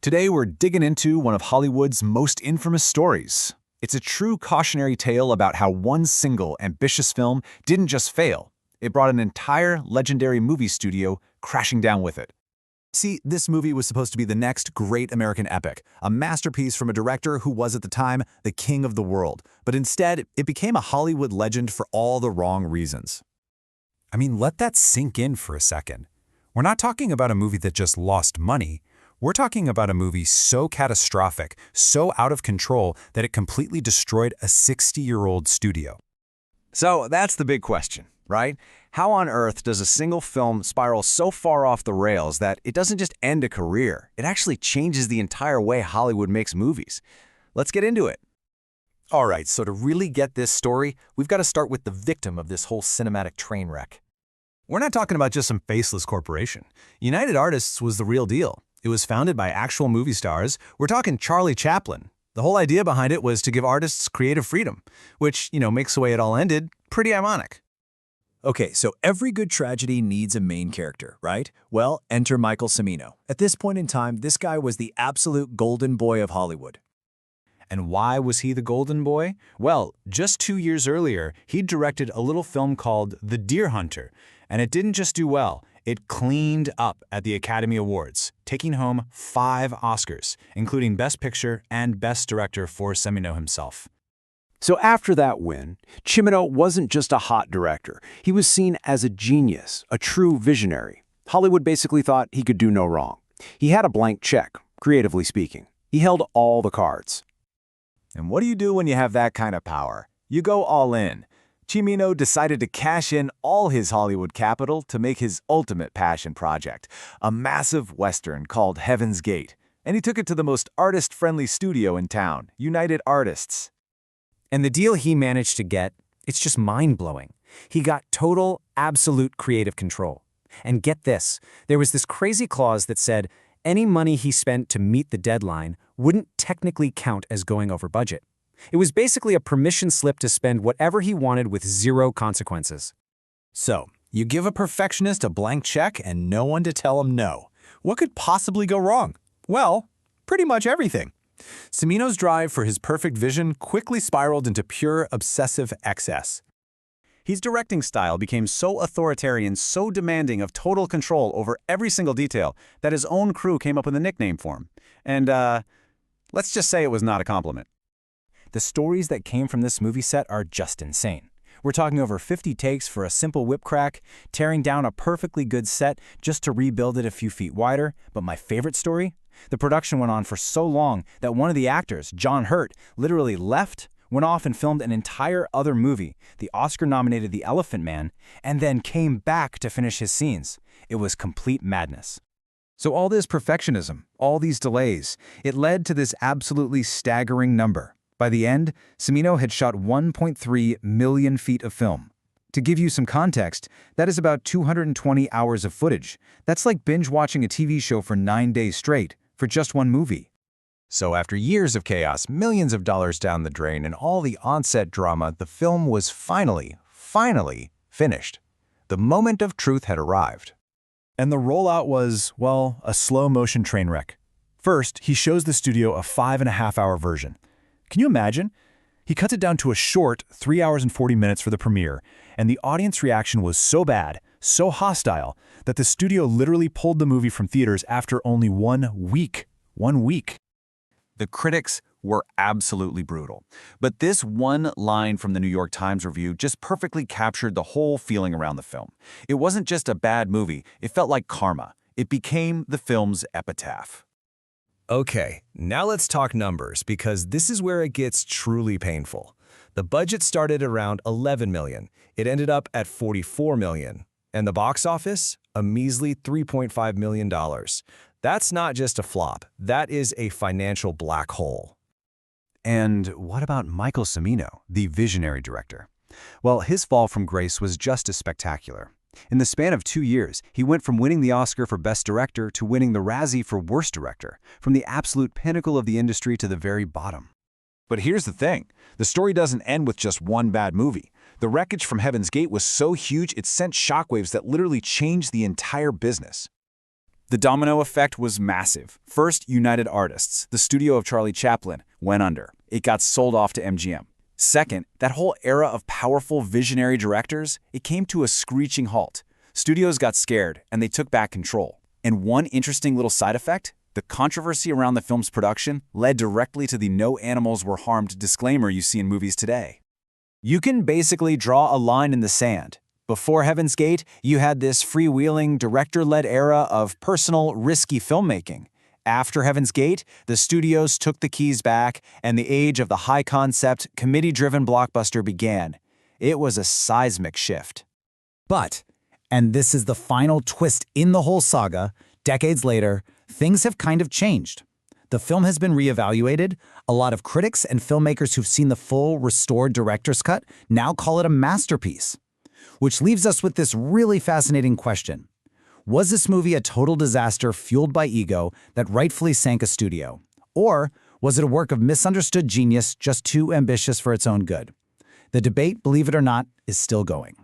Today we're digging into one of Hollywood's most infamous stories. It's a true cautionary tale about how one single ambitious film didn't just fail, it brought an entire legendary movie studio crashing down with it. See, this movie was supposed to be the next great American epic, a masterpiece from a director who was at the time the king of the world, but instead it became a Hollywood legend for all the wrong reasons. I mean, let that sink in for a second. We're not talking about a movie that just lost money. We're talking about a movie so catastrophic, so out of control, that it completely destroyed a 60-year-old studio. So that's the big question, right? How on earth does a single film spiral so far off the rails that it doesn't just end a career, it actually changes the entire way Hollywood makes movies? Let's get into it. All right, so to really get this story, we've got to start with the victim of this whole cinematic train wreck. We're not talking about just some faceless corporation. United Artists was the real deal. It was founded by actual movie stars. We're talking Charlie Chaplin. The whole idea behind it was to give artists creative freedom, which, makes the way it all ended pretty ironic. Okay, so every good tragedy needs a main character, right? Well, enter Michael Cimino. At this point in time, this guy was the absolute golden boy of Hollywood. And why was he the golden boy? Well, just 2 years earlier, he'd directed a little film called The Deer Hunter, and it didn't just do well. It cleaned up at the Academy Awards, taking home 5 Oscars, including Best Picture and Best Director for Cimino himself. So after that win, Cimino wasn't just a hot director. He was seen as a genius, a true visionary. Hollywood basically thought he could do no wrong. He had a blank check, creatively speaking. He held all the cards. And what do you do when you have that kind of power? You go all in. Cimino decided to cash in all his Hollywood capital to make his ultimate passion project, a massive Western called Heaven's Gate. And he took it to the most artist-friendly studio in town, United Artists. And the deal he managed to get, it's just mind-blowing. He got total, absolute creative control. And get this, there was this crazy clause that said any money he spent to meet the deadline wouldn't technically count as going over budget. It was basically a permission slip to spend whatever he wanted with zero consequences. So, you give a perfectionist a blank check and no one to tell him no. What could possibly go wrong? Well, pretty much everything. Cimino's drive for his perfect vision quickly spiraled into pure obsessive excess. His directing style became so authoritarian, so demanding of total control over every single detail that his own crew came up with a nickname for him. And, let's just say it was not a compliment. The stories that came from this movie set are just insane. We're talking over 50 takes for a simple whip crack, tearing down a perfectly good set just to rebuild it a few feet wider. But my favorite story? The production went on for so long that one of the actors, John Hurt, literally left, went off and filmed an entire other movie, the Oscar-nominated The Elephant Man, and then came back to finish his scenes. It was complete madness. So all this perfectionism, all these delays, it led to this absolutely staggering number. By the end, Cimino had shot 1.3 million feet of film. To give you some context, that is about 220 hours of footage. That's like binge-watching a TV show for 9 days straight, for just one movie. So after years of chaos, millions of dollars down the drain, and all the on-set drama, the film was finally finished. The moment of truth had arrived. And the rollout was, well, a slow-motion train wreck. First, he shows the studio a 5.5-hour version. Can you imagine? He cuts it down to a short 3 hours and 40 minutes for the premiere, and the audience reaction was so bad, so hostile, that the studio literally pulled the movie from theaters after only 1 week. 1 week. The critics were absolutely brutal. But this one line from the New York Times review just perfectly captured the whole feeling around the film. It wasn't just a bad movie, it felt like karma. It became the film's epitaph. Okay, now let's talk numbers, because this is where it gets truly painful. The budget started around $11 million. It ended up at $44 million. And the box office? A measly $3.5 million. That's not just a flop. That is a financial black hole. And what about Michael Cimino, the visionary director? Well, his fall from grace was just as spectacular. In the span of 2 years, he went from winning the Oscar for Best Director to winning the Razzie for Worst Director, from the absolute pinnacle of the industry to the very bottom. But here's the thing. The story doesn't end with just one bad movie. The wreckage from Heaven's Gate was so huge it sent shockwaves that literally changed the entire business. The domino effect was massive. First, United Artists, the studio of Charlie Chaplin, went under. It got sold off to MGM. Second, that whole era of powerful visionary directors, it came to a screeching halt. Studios got scared, and they took back control. And one interesting little side effect, the controversy around the film's production led directly to the "no animals were harmed" disclaimer you see in movies today. You can basically draw a line in the sand. Before Heaven's Gate, you had this freewheeling, director-led era of personal, risky filmmaking. After Heaven's Gate, the studios took the keys back, and the age of the high-concept, committee-driven blockbuster began. It was a seismic shift. But, and this is the final twist in the whole saga, decades later, things have kind of changed. The film has been reevaluated. A lot of critics and filmmakers who've seen the full, restored director's cut now call it a masterpiece. Which leaves us with this really fascinating question. Was this movie a total disaster fueled by ego that rightfully sank a studio? Or was it a work of misunderstood genius just too ambitious for its own good? The debate, believe it or not, is still going.